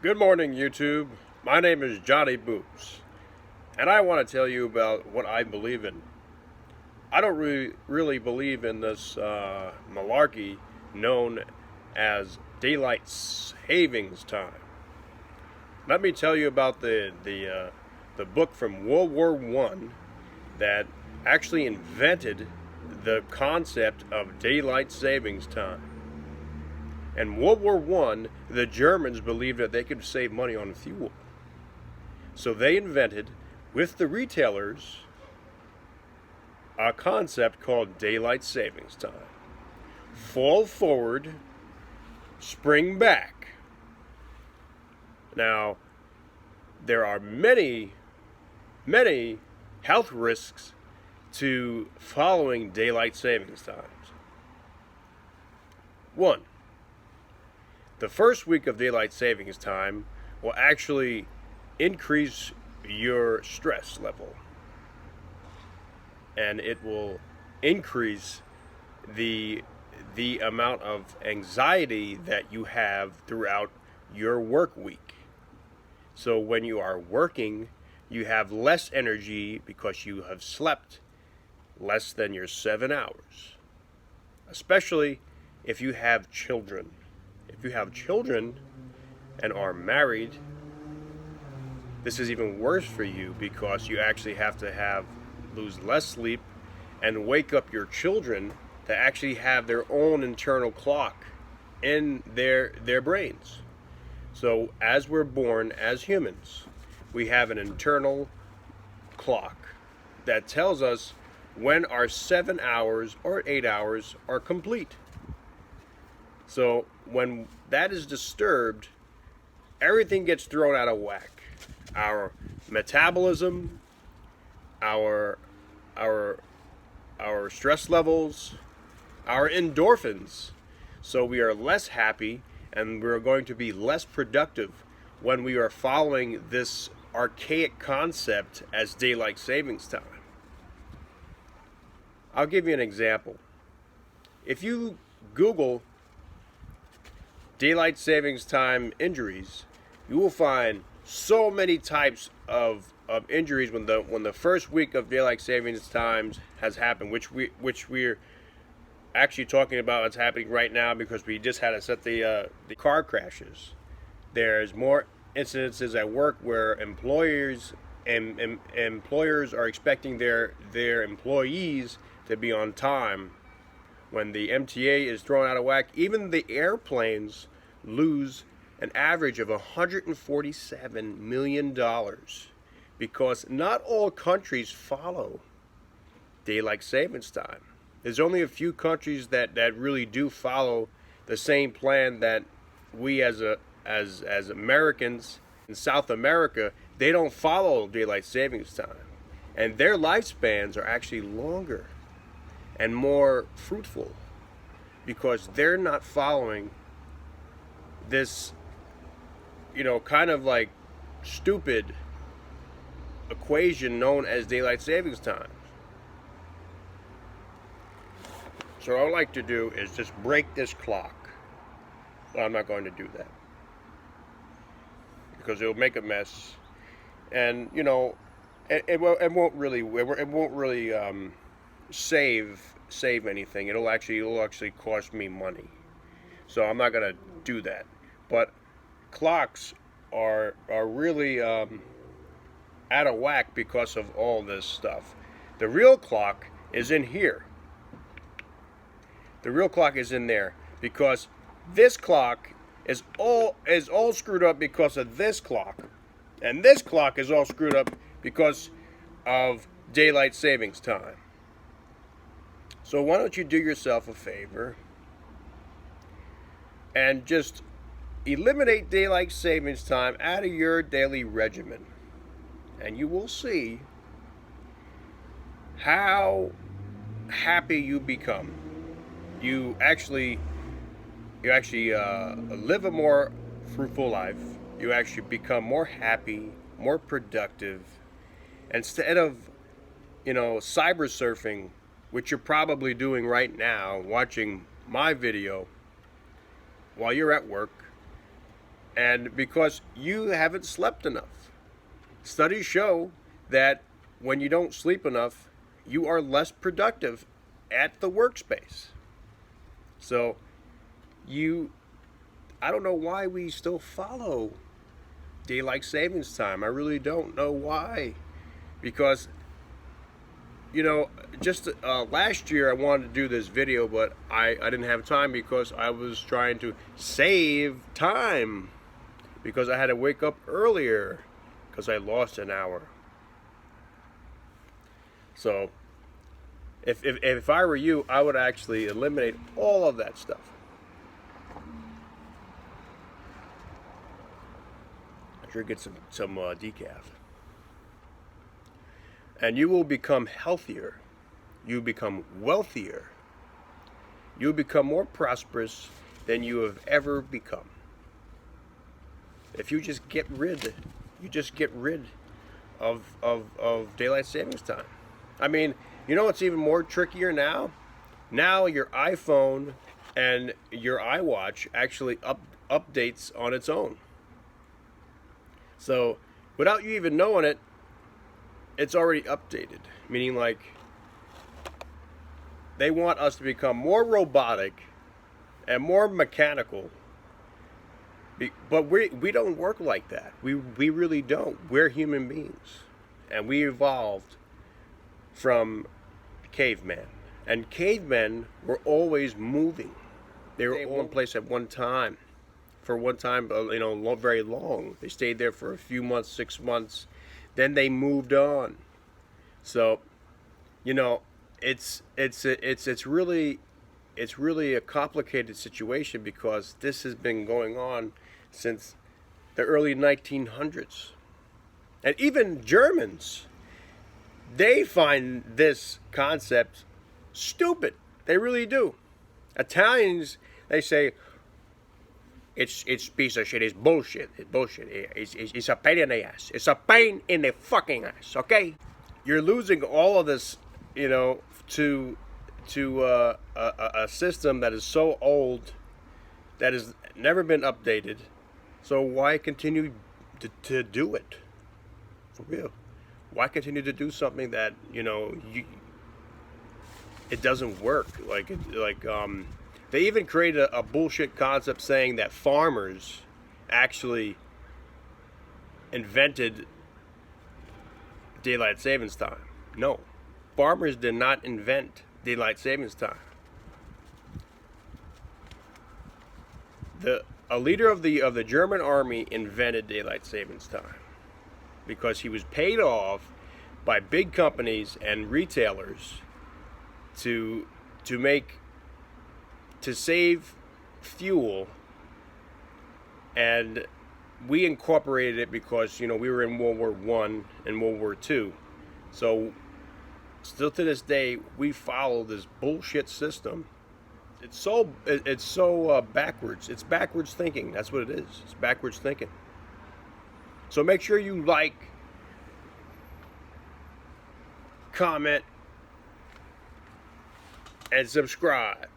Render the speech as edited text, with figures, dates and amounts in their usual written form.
Good morning, YouTube. My name is Johnny Boots, and I want to tell you about what I believe in. I don't really believe in this malarkey known as daylight savings time. Let me tell you about the book from World War I that actually invented the concept of daylight savings time. In World War I, the Germans believed that they could save money on fuel. So they invented, with the retailers, a concept called daylight savings time. Fall forward, spring back. Now, there are many health risks to following daylight savings times. One, the first week of daylight savings time will actually increase your stress level, and it will increase the amount of anxiety that you have throughout your work week. So when you are working, you have less energy because you have slept less than your 7 hours, especially if you have children. If you have children and are married, this is even worse for you because you actually have to lose less sleep and wake up your children to actually have their own internal clock in their brains. So as we're born as humans, we have an internal clock that tells us when our 7 hours or 8 hours are complete. So when that is disturbed, everything gets thrown out of whack. Our metabolism, our stress levels, our endorphins. So we are less happy and we're going to be less productive when we are following this archaic concept as daylight savings time. I'll give you an example. If you Google daylight savings time injuries, you will find so many types of injuries when the first week of daylight savings times has happened, which we're actually talking about. It's happening right now because we just had to set the car crashes. There's more incidences at work where employers are expecting their employees to be on time. When the MTA is thrown out of whack, even the airplanes lose an average of $147 million because not all countries follow daylight savings time. There's only a few countries that really do follow the same plan that we as Americans in South America, they don't follow daylight savings time. And their lifespans are actually longer and more fruitful because they're not following this, kind of like stupid equation known as daylight savings time. So what I like to do is just break this clock. But I'm not going to do that because it'll make a mess, and it won't really save anything. It'll actually cost me money. So I'm not gonna do that. But clocks are really out of whack because of all this stuff. The real clock is in here. The real clock is in there because this clock is all screwed up because of this clock, and this clock is all screwed up because of daylight savings time. So why don't you do yourself a favor and just eliminate daylight savings time out of your daily regimen, and you will see how happy you become. You actually live a more fruitful life. You actually become more happy, more productive. Instead of, cyber surfing, which you're probably doing right now, watching my video while you're at work, And because you haven't slept enough. Studies show that when you don't sleep enough, you are less productive at the workspace. So I don't know why we still follow daylight savings time. I really don't know why. Because, just last year I wanted to do this video, but I didn't have time because I was trying to save time. Because I had to wake up earlier because I lost an hour. So, if I were you, I would actually eliminate all of that stuff. I'm sure get some decaf. And you will become healthier. You become wealthier. You'll become more prosperous than you have ever become. If you just get rid of daylight savings time. I mean, what's even more trickier now? Now your iPhone and your iWatch actually updates on its own. So without you even knowing it, it's already updated. Meaning, like, they want us to become more robotic and more mechanical. But we don't work like that. We really don't. We're human beings. And we evolved from cavemen. And cavemen were always moving. They were in one place at one time. For one time, very long. They stayed there for a few months, 6 months. Then they moved on. So, it's really a complicated situation because this has been going on since the early 1900s. And even Germans, they find this concept stupid. They really do. Italians, they say, it's piece of shit, it's bullshit, it's bullshit, it's a pain in the ass. It's a pain in the fucking ass, okay? You're losing all of this, to a system that is so old, that has never been updated. So why continue to do it? For real. Why continue to do something that, it doesn't work? They even created a bullshit concept saying that farmers actually invented daylight savings time. No. Farmers did not invent daylight savings time. A leader of the German army invented daylight savings time because he was paid off by big companies and retailers to save fuel, and we incorporated it because we were in World War I and World War II. So still to this day we follow this bullshit system. It's so backwards. It's backwards thinking. That's what it is. It's backwards thinking. So make sure you like, comment, and subscribe.